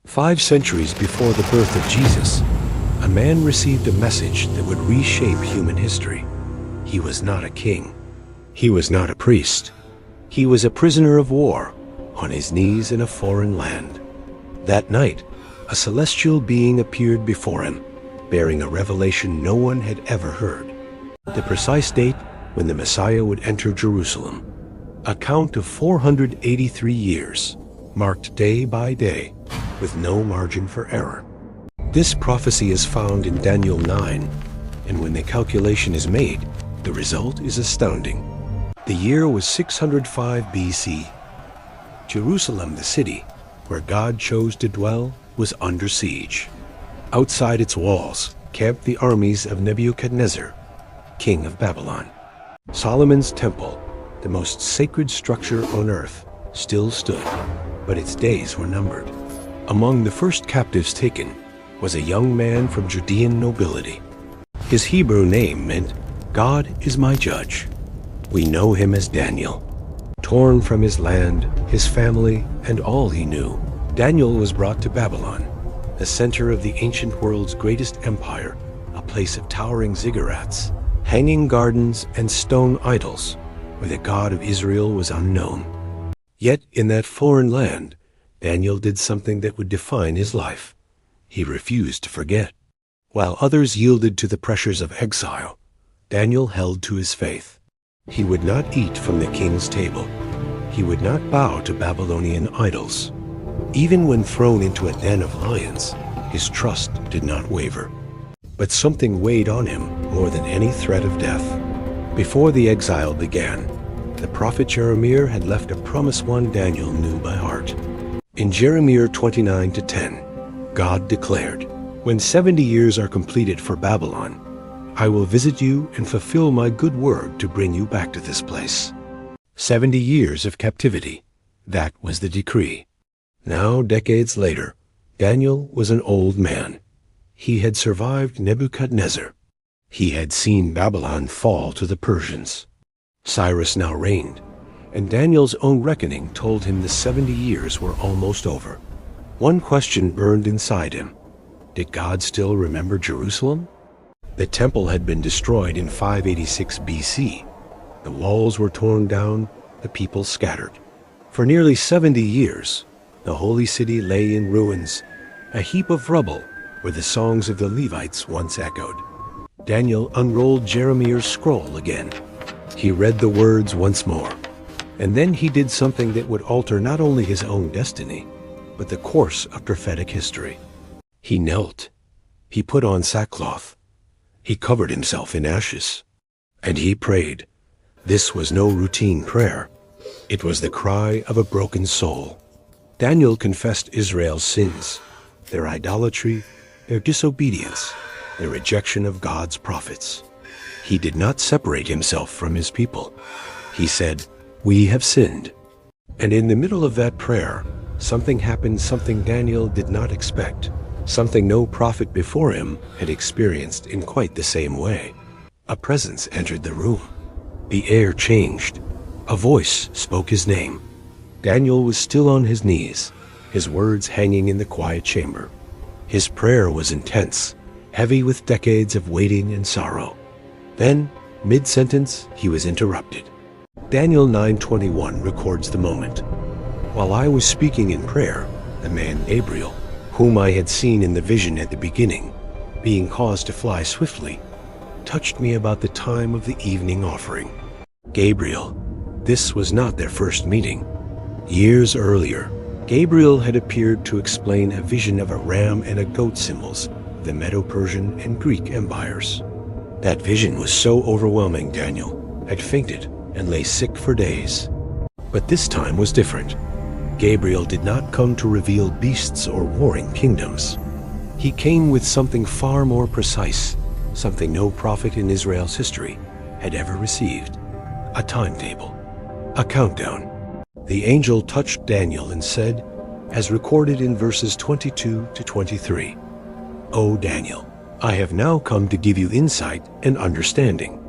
5 centuries before the birth of Jesus, a man received a message that would reshape human history. He was not a king. He was not a priest. He was a prisoner of war, on his knees in a foreign land. That night, a celestial being appeared before him, bearing a revelation no one had ever heard. The precise date when the Messiah would enter Jerusalem. A count of 483 years, marked day by day, with no margin for error. This prophecy is found in Daniel 9, and when the calculation is made, the result is astounding. The year was 605 BC. Jerusalem, the city, where God chose to dwell, was under siege. Outside its walls camped the armies of Nebuchadnezzar, king of Babylon. Solomon's temple, the most sacred structure on earth, still stood, but its days were numbered. Among the first captives taken was a young man from Judean nobility. His Hebrew name meant, "God is my judge." We know him as Daniel. Torn from his land, his family, and all he knew, Daniel was brought to Babylon, the center of the ancient world's greatest empire, a place of towering ziggurats, hanging gardens, and stone idols, where the God of Israel was unknown. Yet in that foreign land, Daniel did something that would define his life. He refused to forget. While others yielded to the pressures of exile, Daniel held to his faith. He would not eat from the king's table. He would not bow to Babylonian idols. Even when thrown into a den of lions, his trust did not waver. But something weighed on him more than any threat of death. Before the exile began, the prophet Jeremiah had left a promise one Daniel knew by heart. In Jeremiah 29-10, God declared, "When 70 years are completed for Babylon, I will visit you and fulfill my good word to bring you back to this place." 70 years of captivity, that was the decree. Now, decades later, Daniel was an old man. He had survived Nebuchadnezzar. He had seen Babylon fall to the Persians. Cyrus now reigned, and Daniel's own reckoning told him the 70 years were almost over. One question burned inside him. Did God still remember Jerusalem? The temple had been destroyed in 586 BC. The walls were torn down, the people scattered. For nearly 70 years, the holy city lay in ruins, a heap of rubble where the songs of the Levites once echoed. Daniel unrolled Jeremiah's scroll again. He read the words once more. And then he did something that would alter not only his own destiny, but the course of prophetic history. He knelt. He put on sackcloth. He covered himself in ashes. And he prayed. This was no routine prayer. It was the cry of a broken soul. Daniel confessed Israel's sins, their idolatry, their disobedience, their rejection of God's prophets. He did not separate himself from his people. He said, "We have sinned." And in the middle of that prayer, something happened, something Daniel did not expect, something no prophet before him had experienced in quite the same way. A presence entered the room. The air changed. A voice spoke his name. Daniel was still on his knees, his words hanging in the quiet chamber. His prayer was intense, heavy with decades of waiting and sorrow. Then, mid-sentence, he was interrupted. Daniel 9:21 records the moment. "While I was speaking in prayer, the man Gabriel, whom I had seen in the vision at the beginning, being caused to fly swiftly, touched me about the time of the evening offering." Gabriel. This was not their first meeting. Years earlier, Gabriel had appeared to explain a vision of a ram and a goat symbols of the Medo-Persian and Greek empires. That vision was so overwhelming Daniel had fainted and lay sick for days. But this time was different. Gabriel did not come to reveal beasts or warring kingdoms. He came with something far more precise, something no prophet in Israel's history had ever received. A timetable, a countdown. The angel touched Daniel and said, as recorded in verses 22-23, "O Daniel, I have now come to give you insight and understanding.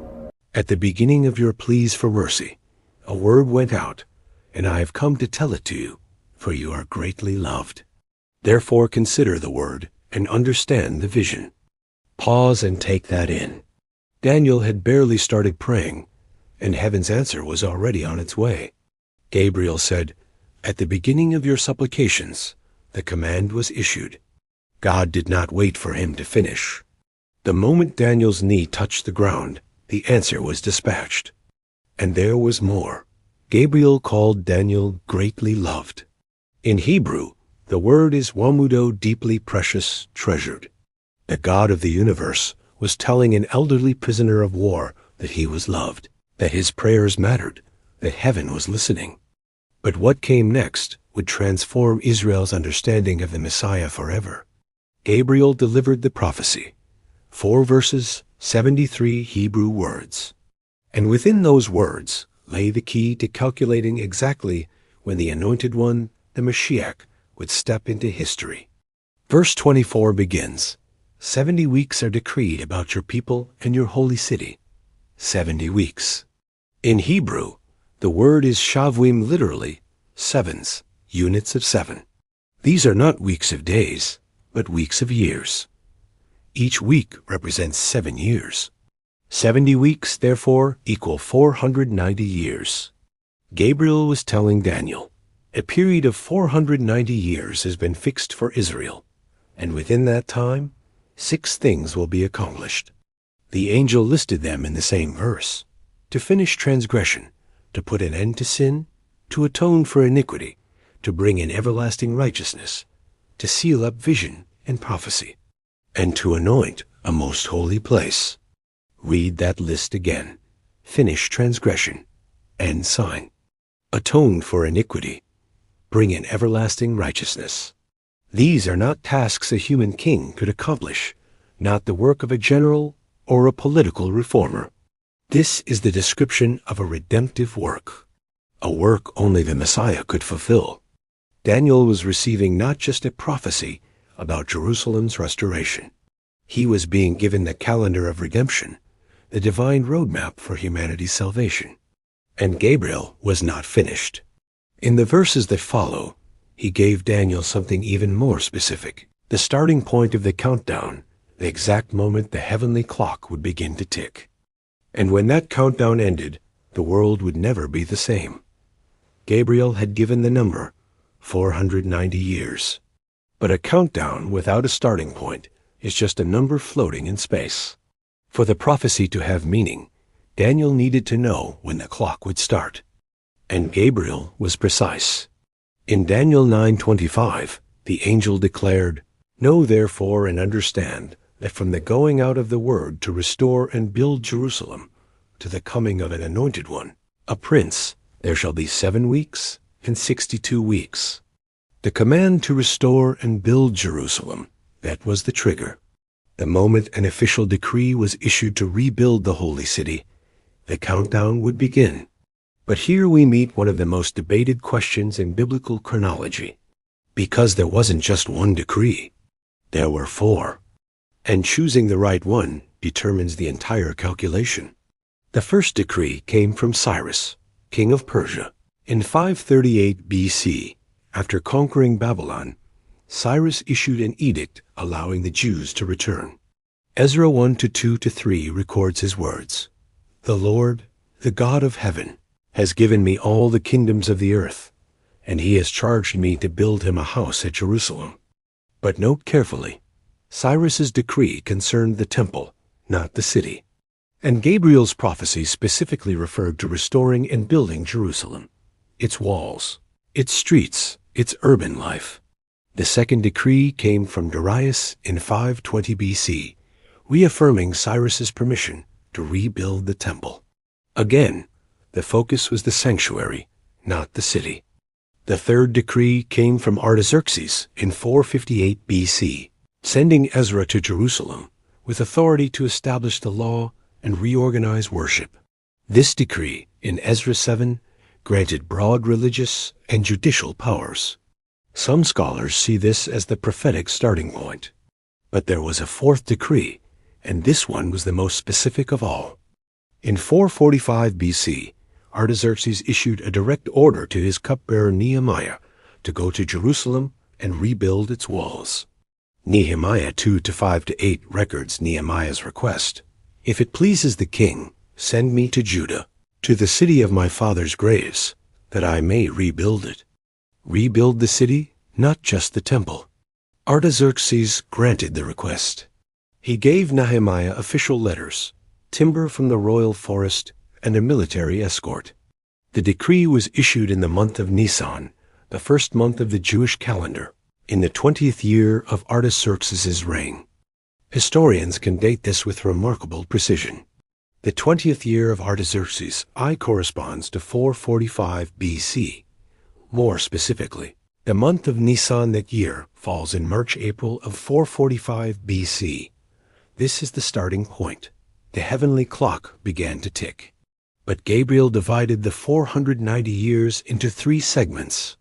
At the beginning of your pleas for mercy, a word went out, and I have come to tell it to you, for you are greatly loved. Therefore consider the word and understand the vision. Pause and take that in. Daniel had barely started praying, and heaven's answer was already on its way. Gabriel said, "At the beginning of your supplications, the command was issued." God did not wait for him to finish. The moment Daniel's knee touched the ground, the answer was dispatched. And there was more. Gabriel called Daniel greatly loved. In Hebrew, the word is wamudo, deeply precious, treasured. The God of the universe was telling an elderly prisoner of war that he was loved, that his prayers mattered, that heaven was listening. But what came next would transform Israel's understanding of the Messiah forever. Gabriel delivered the prophecy. 4 verses, 73 Hebrew words. And within those words lay the key to calculating exactly when the Anointed One, the Mashiach, would step into history. Verse 24 begins, 70 weeks are decreed about your people and your holy city. 70 weeks. In Hebrew, the word is shavim, literally, sevens, units of 7. These are not weeks of days, but weeks of years. Each week represents 7 years. 70 weeks, therefore, equal 490 years. Gabriel was telling Daniel, a period of 490 years has been fixed for Israel, and within that time, 6 things will be accomplished. The angel listed them in the same verse: to finish transgression, to put an end to sin, to atone for iniquity, to bring in everlasting righteousness, to seal up vision and prophecy, and to anoint a most holy place. Read that list again. Finish transgression, end sign. Atone for iniquity, bring in everlasting righteousness. These are not tasks a human king could accomplish, not the work of a general or a political reformer. This is the description of a redemptive work, a work only the Messiah could fulfill. Daniel was receiving not just a prophecy about Jerusalem's restoration. He was being given the calendar of redemption, the divine roadmap for humanity's salvation. And Gabriel was not finished. In the verses that follow, he gave Daniel something even more specific, the starting point of the countdown, the exact moment the heavenly clock would begin to tick. And when that countdown ended, the world would never be the same. Gabriel had given the number, 490 years. But a countdown without a starting point is just a number floating in space. For the prophecy to have meaning, Daniel needed to know when the clock would start. And Gabriel was precise. In Daniel 9:25, the angel declared, "Know therefore and understand that from the going out of the word to restore and build Jerusalem, to the coming of an anointed one, a prince, there shall be 7 weeks and 62 weeks." The command to restore and build Jerusalem, that was the trigger. The moment an official decree was issued to rebuild the holy city, the countdown would begin. But here we meet one of the most debated questions in biblical chronology. Because there wasn't just one decree, there were 4. And choosing the right one determines the entire calculation. The first decree came from Cyrus, king of Persia. In 538 BC, after conquering Babylon, Cyrus issued an edict allowing the Jews to return. Ezra 1:2-3 records his words, "The Lord, the God of heaven, has given me all the kingdoms of the earth, and he has charged me to build him a house at Jerusalem." But note carefully, Cyrus's decree concerned the temple, not the city. And Gabriel's prophecy specifically referred to restoring and building Jerusalem, its walls, its streets, its urban life. The second decree came from Darius in 520 BC, reaffirming Cyrus's permission to rebuild the temple. Again, the focus was the sanctuary, not the city. The third decree came from Artaxerxes in 458 BC, sending Ezra to Jerusalem with authority to establish the law and reorganize worship. This decree, in Ezra 7, granted broad religious and judicial powers. Some scholars see this as the prophetic starting point. But there was a fourth decree, and this one was the most specific of all. In 445 BC, Artaxerxes issued a direct order to his cupbearer Nehemiah to go to Jerusalem and rebuild its walls. Nehemiah 2-5-8 records Nehemiah's request. If it pleases the king, send me to Judah, to the city of my father's graves, that I may rebuild it. Rebuild the city, not just the temple. Artaxerxes granted the request. He gave Nehemiah official letters, timber from the royal forest, and a military escort. The decree was issued in the month of Nisan, the first month of the Jewish calendar, in the 20th year of Artaxerxes' reign. Historians can date this with remarkable precision. The 20th year of Artaxerxes I corresponds to 445 BC. More specifically, the month of Nisan that year falls in March-April of 445 BC. This is the starting point. The heavenly clock began to tick. But Gabriel divided the 490 years into 3 segments.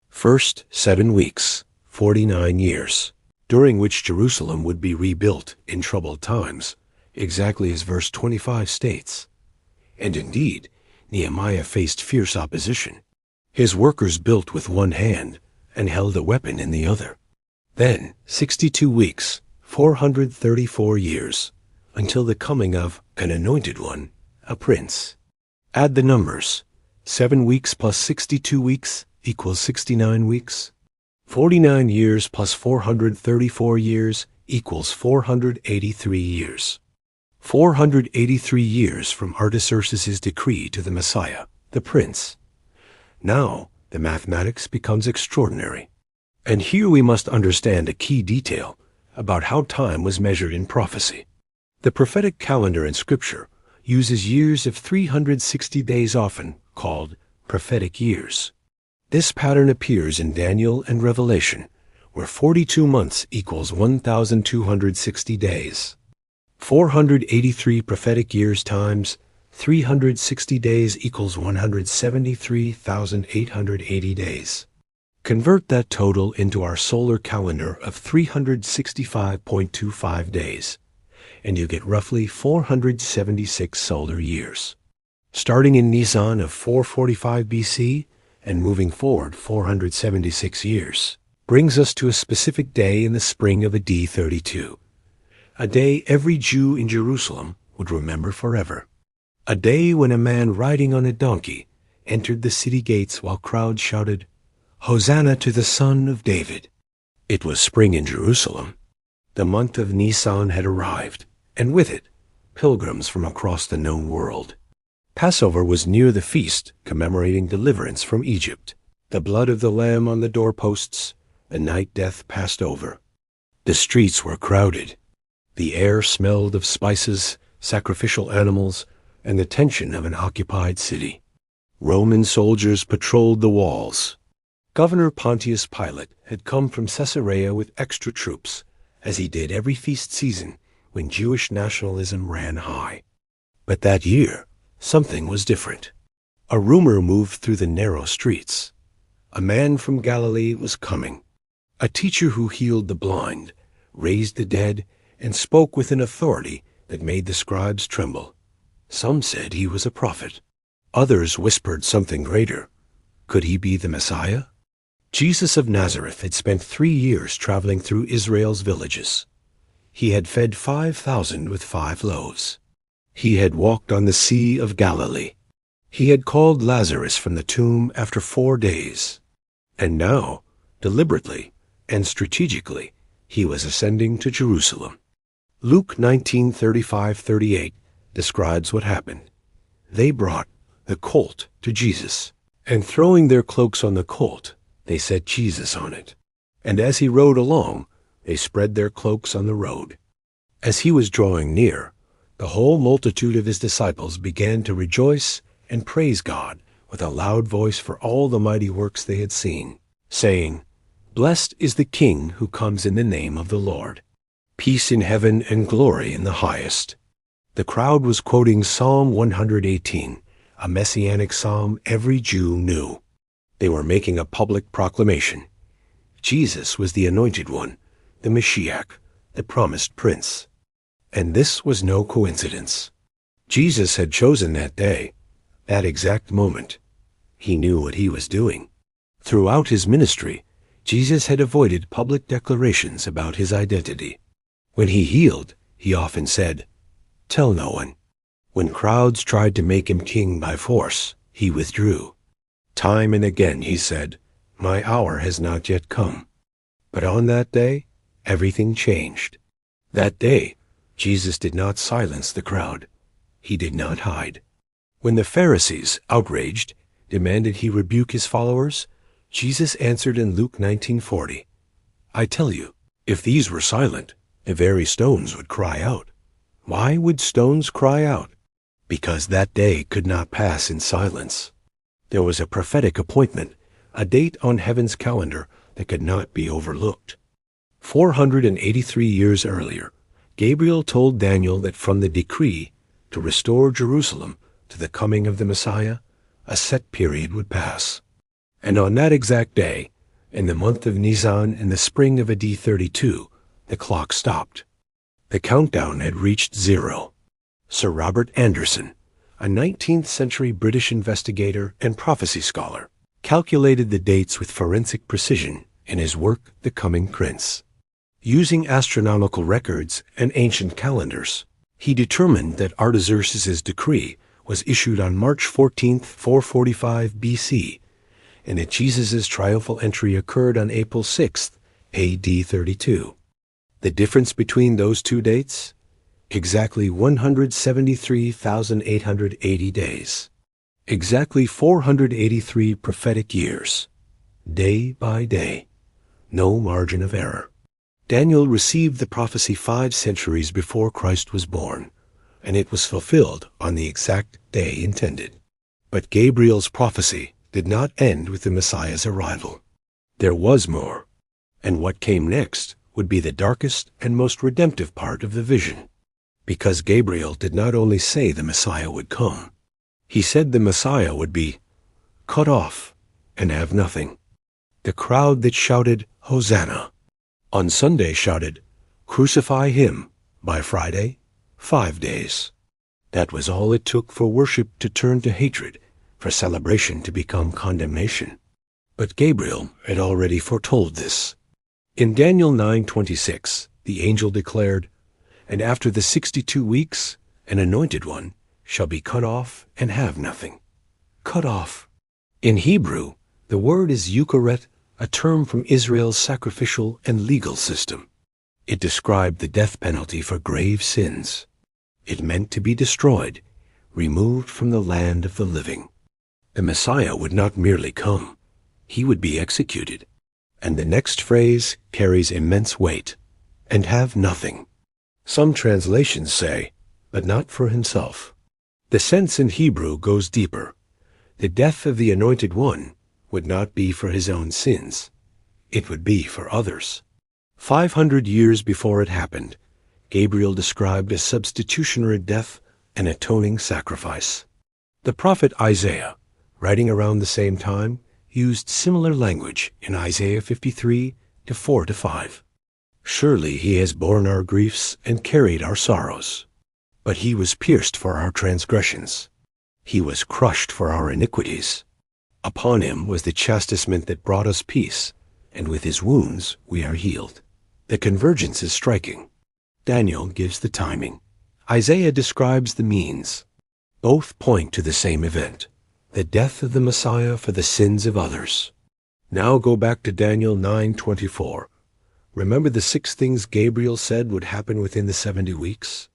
First, 7 weeks, 49 years, during which Jerusalem would be rebuilt in troubled times, exactly as verse 25 states. And indeed, Nehemiah faced fierce opposition. His workers built with one hand and held a weapon in the other. Then, 62 weeks, 434 years, until the coming of an anointed one, a prince. Add the numbers. 7 weeks plus 62 weeks equals 69 weeks. 49 years plus 434 years equals 483 years. 483 years from Artaxerxes' decree to the Messiah, the Prince. Now, the mathematics becomes extraordinary. And here we must understand a key detail about how time was measured in prophecy. The prophetic calendar in Scripture uses years of 360 days, often called prophetic years. This pattern appears in Daniel and Revelation, where 42 months equals 1,260 days. 483 prophetic years times 360 days equals 173,880 days. Convert that total into our solar calendar of 365.25 days, and you get roughly 476 solar years. Starting in Nisan of 445 BC and moving forward 476 years, brings us to a specific day in the spring of AD 32. A day every Jew in Jerusalem would remember forever. A day when a man riding on a donkey entered the city gates while crowds shouted, "Hosanna to the Son of David." It was spring in Jerusalem. The month of Nisan had arrived, and with it, pilgrims from across the known world. Passover was near the feast commemorating deliverance from Egypt. The blood of the lamb on the doorposts, the night death passed over. The streets were crowded. The air smelled of spices, sacrificial animals, and the tension of an occupied city. Roman soldiers patrolled the walls. Governor Pontius Pilate had come from Caesarea with extra troops, as he did every feast season when Jewish nationalism ran high. But that year, something was different. A rumor moved through the narrow streets. A man from Galilee was coming, a teacher who healed the blind, raised the dead, and spoke with an authority that made the scribes tremble. Some said he was a prophet. Others whispered something greater. Could he be the Messiah? Jesus of Nazareth had spent 3 years traveling through Israel's villages. He had fed 5,000 with 5 loaves. He had walked on the Sea of Galilee. He had called Lazarus from the tomb after 4 days. And now, deliberately and strategically, he was ascending to Jerusalem. Luke 19:35-38 describes what happened. They brought the colt to Jesus, and throwing their cloaks on the colt, they set Jesus on it. And as he rode along, they spread their cloaks on the road. As he was drawing near, the whole multitude of his disciples began to rejoice and praise God with a loud voice for all the mighty works they had seen, saying, "Blessed is the King who comes in the name of the Lord. Peace in heaven and glory in the highest." The crowd was quoting Psalm 118, a Messianic psalm every Jew knew. They were making a public proclamation. Jesus was the Anointed One, the Mashiach, the promised Prince. And this was no coincidence. Jesus had chosen that day, that exact moment. He knew what he was doing. Throughout his ministry, Jesus had avoided public declarations about his identity. When he healed, he often said, "Tell no one." When crowds tried to make him king by force, he withdrew. Time and again he said, "My hour has not yet come." But on that day, everything changed. That day, Jesus did not silence the crowd. He did not hide. When the Pharisees, outraged, demanded he rebuke his followers, Jesus answered in Luke 19:40, "I tell you, if these were silent, the very stones would cry out." Why would stones cry out? Because that day could not pass in silence. There was a prophetic appointment, a date on heaven's calendar that could not be overlooked. 483 years earlier, Gabriel told Daniel that from the decree to restore Jerusalem to the coming of the Messiah, a set period would pass. And on that exact day, in the month of Nisan in the spring of AD 32, the clock stopped. The countdown had reached 0. Sir Robert Anderson, a 19th century British investigator and prophecy scholar, calculated the dates with forensic precision in his work The Coming Prince. Using astronomical records and ancient calendars, he determined that Artaxerxes' decree was issued on March 14, 445 BC, and that Jesus' triumphal entry occurred on April 6, AD 32. The difference between those two dates? Exactly 173,880 days. Exactly 483 prophetic years. Day by day. No margin of error. Daniel received the prophecy 5 centuries before Christ was born, and it was fulfilled on the exact day intended. But Gabriel's prophecy did not end with the Messiah's arrival. There was more, and what came next would be the darkest and most redemptive part of the vision. Because Gabriel did not only say the Messiah would come, he said the Messiah would be cut off and have nothing. The crowd that shouted, "Hosanna," on Sunday shouted, "Crucify him," by Friday, 5 days. That was all it took for worship to turn to hatred, for celebration to become condemnation. But Gabriel had already foretold this. In Daniel 9:26, the angel declared, "And after the 62 weeks, an anointed one shall be cut off and have nothing." Cut off. In Hebrew, the word is yukaret, a term from Israel's sacrificial and legal system. It described the death penalty for grave sins. It meant to be destroyed, removed from the land of the living. The Messiah would not merely come. He would be executed. And the next phrase carries immense weight, and have nothing. Some translations say, but not for himself. The sense in Hebrew goes deeper. The death of the Anointed One would not be for his own sins. It would be for others. 500 years before it happened, Gabriel described a substitutionary death, an atoning sacrifice. The prophet Isaiah, writing around the same time, used similar language in Isaiah 53, 4-5. "Surely he has borne our griefs and carried our sorrows. But he was pierced for our transgressions. He was crushed for our iniquities. Upon him was the chastisement that brought us peace, and with his wounds we are healed." The convergence is striking. Daniel gives the timing. Isaiah describes the means. Both point to the same event, the death of the Messiah for the sins of others. Now go back to Daniel 9:24. Remember the 6 things Gabriel said would happen within the 70 weeks?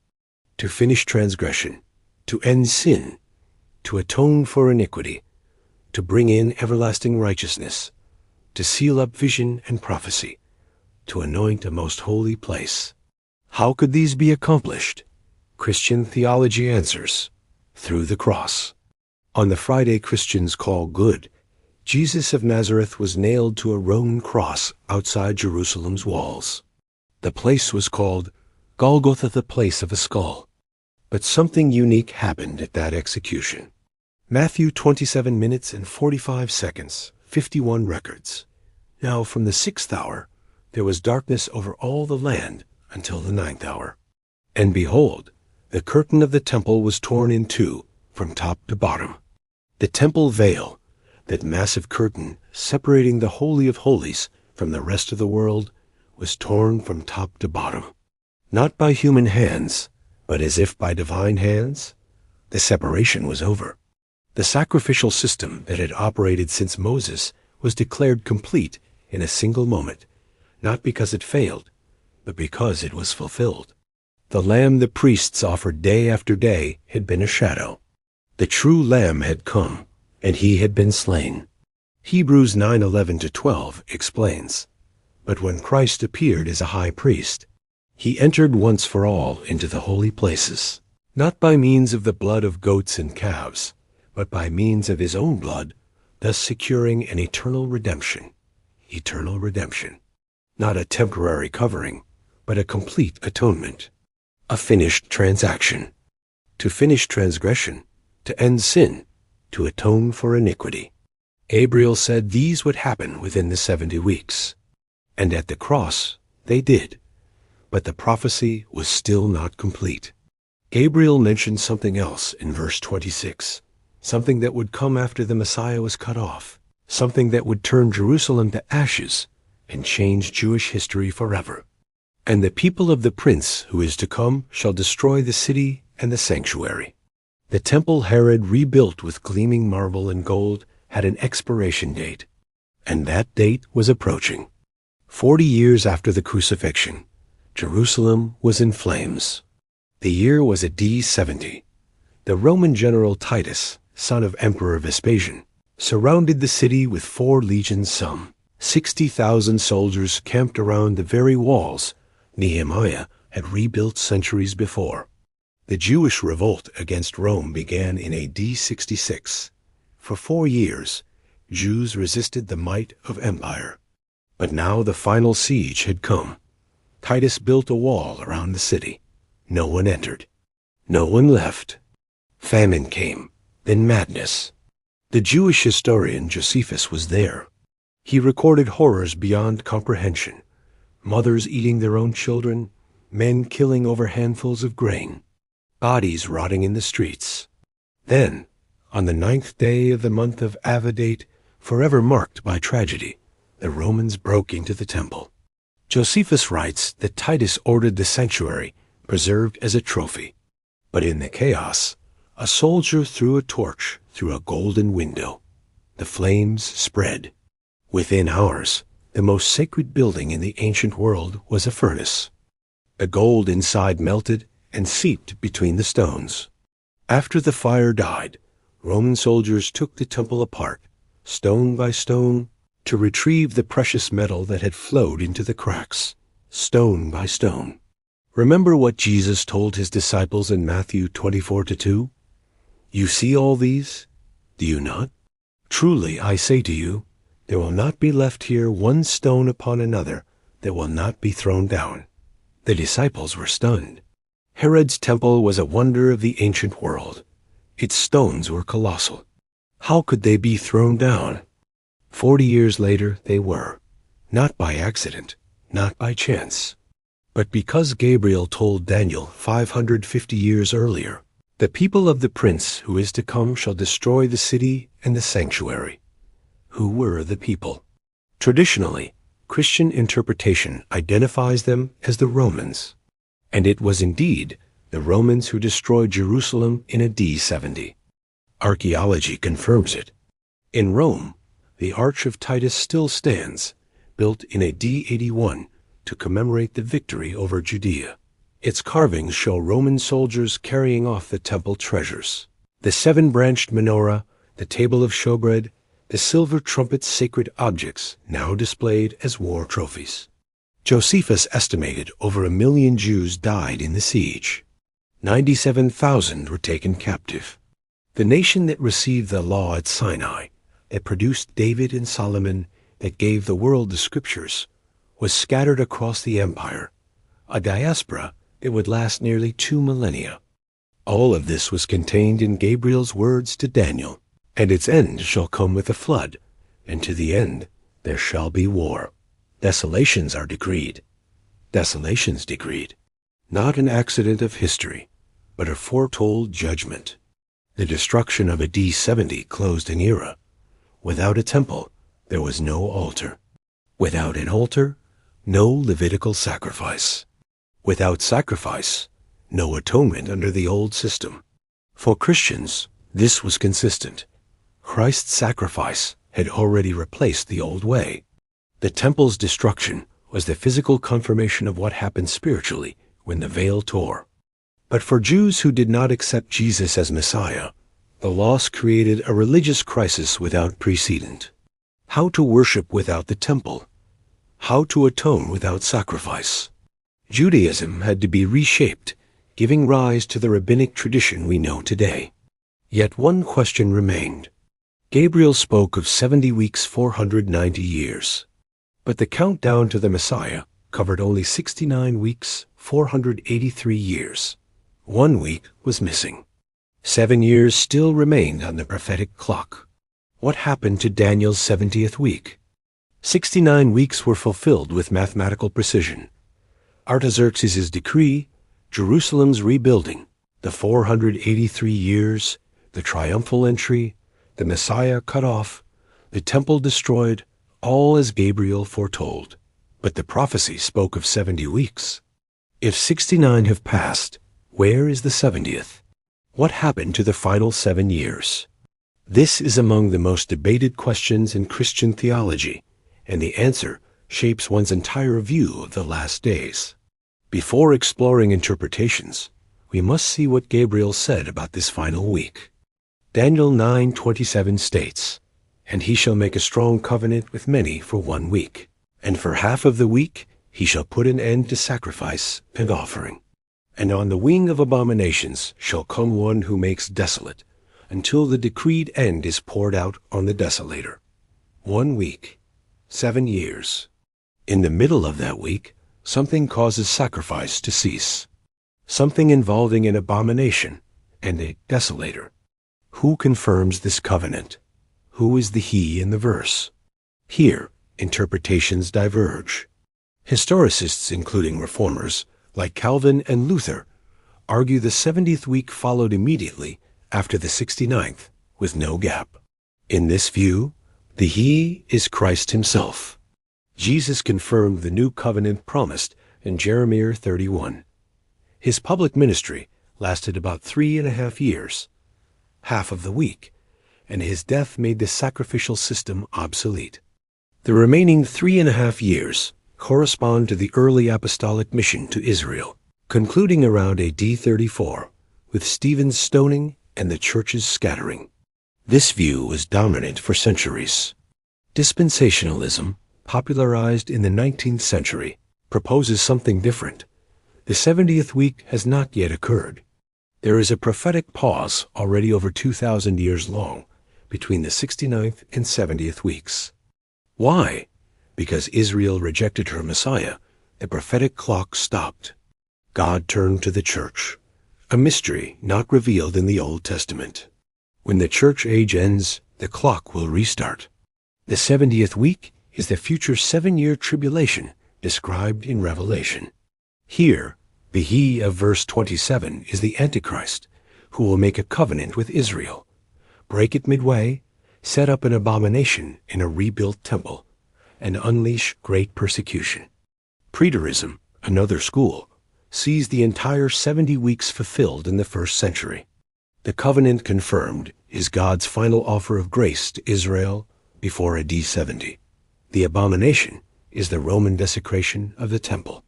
To finish transgression, to end sin, to atone for iniquity, to bring in everlasting righteousness, to seal up vision and prophecy, to anoint a most holy place. How could these be accomplished? Christian theology answers, through the cross. On the Friday Christians call Good, Jesus of Nazareth was nailed to a Roman cross outside Jerusalem's walls. The place was called Golgotha, the place of a skull. But something unique happened at that execution. Matthew 27 minutes and 45 seconds, 51 records. Now from the 6th hour there was darkness over all the land until the 9th hour. And behold, the curtain of the temple was torn in two from top to bottom. The temple veil, that massive curtain separating the Holy of Holies from the rest of the world was torn from top to bottom. Not by human hands, but as if by divine hands. The separation was over. The sacrificial system that had operated since Moses was declared complete in a single moment, not because it failed, but because it was fulfilled. The lamb the priests offered day after day had been a shadow. The true lamb had come, and he had been slain. Hebrews 9:11-12 explains, "But when Christ appeared as a high priest, he entered once for all into the holy places, not by means of the blood of goats and calves, but by means of his own blood, thus securing an eternal redemption." Eternal redemption. Not a temporary covering, but a complete atonement. A finished transaction. To finish transgression, to end sin, to atone for iniquity. Gabriel said these would happen within the 70 weeks. And at the cross, they did. But the prophecy was still not complete. Gabriel mentioned something else in verse 26, something that would come after the Messiah was cut off, something that would turn Jerusalem to ashes and change Jewish history forever. "And the people of the prince who is to come shall destroy the city and the sanctuary." The temple Herod rebuilt with gleaming marble and gold had an expiration date, and that date was approaching. 40 years after the crucifixion, Jerusalem was in flames. The year was AD 70. The Roman general Titus, son of Emperor Vespasian, surrounded the city with 4 legions some. 60,000 soldiers camped around the very walls Nehemiah had rebuilt centuries before. The Jewish revolt against Rome began in AD 66. For 4 years, Jews resisted the might of empire. But now the final siege had come. Titus built a wall around the city. No one entered. No one left. Famine came, then madness. The Jewish historian Josephus was there. He recorded horrors beyond comprehension. Mothers eating their own children, men killing over handfuls of grain, bodies rotting in the streets. Then, on the 9th day of the month of Avadate, forever marked by tragedy, the Romans broke into the temple. Josephus writes that Titus ordered the sanctuary preserved as a trophy. But in the chaos, a soldier threw a torch through a golden window. The flames spread. Within hours, the most sacred building in the ancient world was a furnace. The gold inside melted and seeped between the stones. After the fire died, Roman soldiers took the temple apart, stone by stone, to retrieve the precious metal that had flowed into the cracks, stone by stone. Remember what Jesus told his disciples in Matthew 24:2? "You see all these? Do you not? Truly I say to you, there will not be left here one stone upon another that will not be thrown down." The disciples were stunned. Herod's temple was a wonder of the ancient world. Its stones were colossal. How could they be thrown down? 40 years later they were, not by accident, not by chance, but because Gabriel told Daniel 550 years earlier, "The people of the prince who is to come shall destroy the city and the sanctuary." Who were the people? Traditionally, Christian interpretation identifies them as the Romans, and it was indeed the Romans who destroyed Jerusalem in AD 70. Archaeology confirms it. In Rome, the Arch of Titus still stands, built in AD 81 to commemorate the victory over Judea. Its carvings show Roman soldiers carrying off the temple treasures. The 7-branched menorah, the table of showbread, the silver trumpet's sacred objects now displayed as war trophies. Josephus estimated over 1 million Jews died in the siege. 97,000 were taken captive. The nation that received the law at Sinai, that produced David and Solomon, that gave the world the scriptures, was scattered across the empire, a diaspora that would last nearly 2 millennia. All of this was contained in Gabriel's words to Daniel, "And its end shall come with a flood, and to the end there shall be war. Desolations are decreed." Desolations decreed. Not an accident of history, but a foretold judgment. The destruction of AD 70 closed an era. Without a temple, there was no altar. Without an altar, no Levitical sacrifice. Without sacrifice, no atonement under the old system. For Christians, this was consistent. Christ's sacrifice had already replaced the old way. The temple's destruction was the physical confirmation of what happened spiritually when the veil tore. But for Jews who did not accept Jesus as Messiah, the loss created a religious crisis without precedent. How to worship without the temple? How to atone without sacrifice? Judaism had to be reshaped, giving rise to the rabbinic tradition we know today. Yet one question remained. Gabriel spoke of 70 weeks, 490 years. But the countdown to the Messiah covered only 69 weeks, 483 years. 1 week was missing. 7 years still remained on the prophetic clock. What happened to Daniel's 70th week? 69 weeks were fulfilled with mathematical precision. Artaxerxes' decree, Jerusalem's rebuilding, the 483 years, the triumphal entry, the Messiah cut off, the temple destroyed, all as Gabriel foretold. But the prophecy spoke of 70 weeks. If 69 have passed, where is the 70th? What happened to the final 7 years? This is among the most debated questions in Christian theology, and the answer shapes one's entire view of the last days. Before exploring interpretations, we must see what Gabriel said about this final week. Daniel 9:27 states, "And he shall make a strong covenant with many for 1 week, and for half of the week he shall put an end to sacrifice and offering. And on the wing of abominations shall come one who makes desolate, until the decreed end is poured out on the desolator." 1 week, 7 years. In the middle of that week, something causes sacrifice to cease. Something involving an abomination and a desolator. Who confirms this covenant? Who is the he in the verse? Here, interpretations diverge. Historicists, including reformers, like Calvin and Luther, argue the 70th week followed immediately after the 69th, with no gap. In this view, the he is Christ himself. Jesus confirmed the new covenant promised in Jeremiah 31. His public ministry lasted about 3.5 years, half of the week, and his death made the sacrificial system obsolete. The remaining 3.5 years correspond to the early apostolic mission to Israel, concluding around AD 34, with Stephen's stoning and the church's scattering. This view was dominant for centuries. Dispensationalism, popularized in the 19th century, proposes something different. The 70th week has not yet occurred. There is a prophetic pause already over 2,000 years long between the 69th and 70th weeks. Why? Because Israel rejected her Messiah, the prophetic clock stopped. God turned to the church, a mystery not revealed in the Old Testament. When the church age ends, the clock will restart. The 70th week is the future 7-year tribulation described in Revelation. Here, the he of verse 27 is the Antichrist, who will make a covenant with Israel, break it midway, set up an abomination in a rebuilt temple, and unleash great persecution. Preterism, another school, sees the entire 70 weeks fulfilled in the 1st century. The covenant confirmed is God's final offer of grace to Israel before AD 70. The abomination is the Roman desecration of the temple.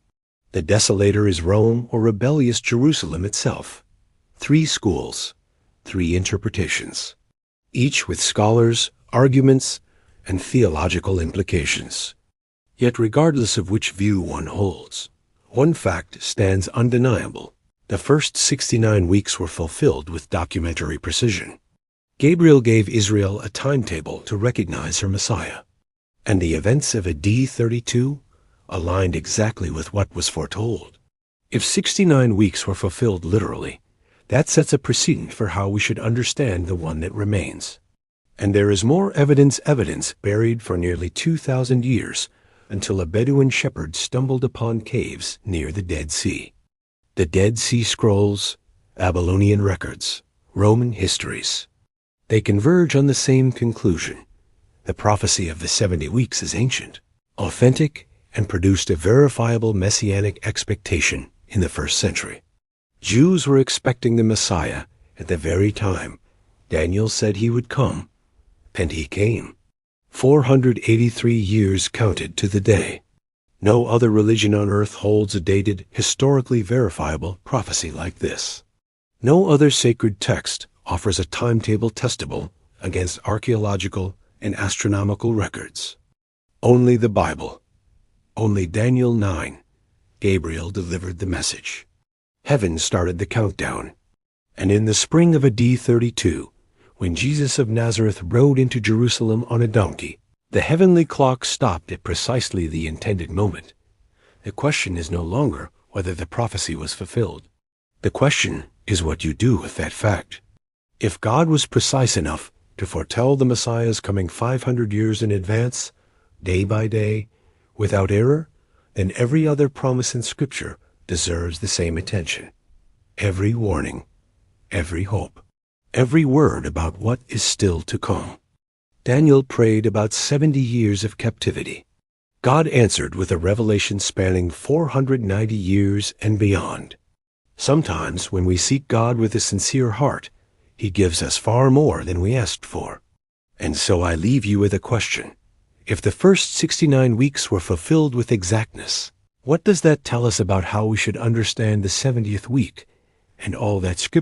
The desolator is Rome or rebellious Jerusalem itself. 3 schools, 3 interpretations, each with scholars, arguments, and theological implications. Yet regardless of which view one holds, one fact stands undeniable. The first 69 weeks were fulfilled with documentary precision. Gabriel gave Israel a timetable to recognize her Messiah, and the events of AD 32 aligned exactly with what was foretold. If 69 weeks were fulfilled literally, that sets a precedent for how we should understand the one that remains. And there is more evidence buried for nearly 2,000 years until a Bedouin shepherd stumbled upon caves near the Dead Sea. The Dead Sea Scrolls, Babylonian records, Roman histories. They converge on the same conclusion. The prophecy of the 70 weeks is ancient, authentic, and produced a verifiable messianic expectation in the first century. Jews were expecting the Messiah at the very time Daniel said he would come, and he came. 483 years counted to the day. No other religion on earth holds a dated, historically verifiable prophecy like this. No other sacred text offers a timetable testable against archaeological and astronomical records. Only the Bible. Only Daniel 9. Gabriel delivered the message. Heaven started the countdown. And in the spring of AD 32, when Jesus of Nazareth rode into Jerusalem on a donkey, the heavenly clock stopped at precisely the intended moment. The question is no longer whether the prophecy was fulfilled. The question is what you do with that fact. If God was precise enough to foretell the Messiah's coming 500 years in advance, day by day, without error, then every other promise in Scripture deserves the same attention. Every warning, every hope, every word about what is still to come. Daniel prayed about 70 years of captivity. God answered with a revelation spanning 490 years and beyond. Sometimes, when we seek God with a sincere heart, He gives us far more than we asked for. And so I leave you with a question. If the first 69 weeks were fulfilled with exactness, what does that tell us about how we should understand the 70th week and all that Scripture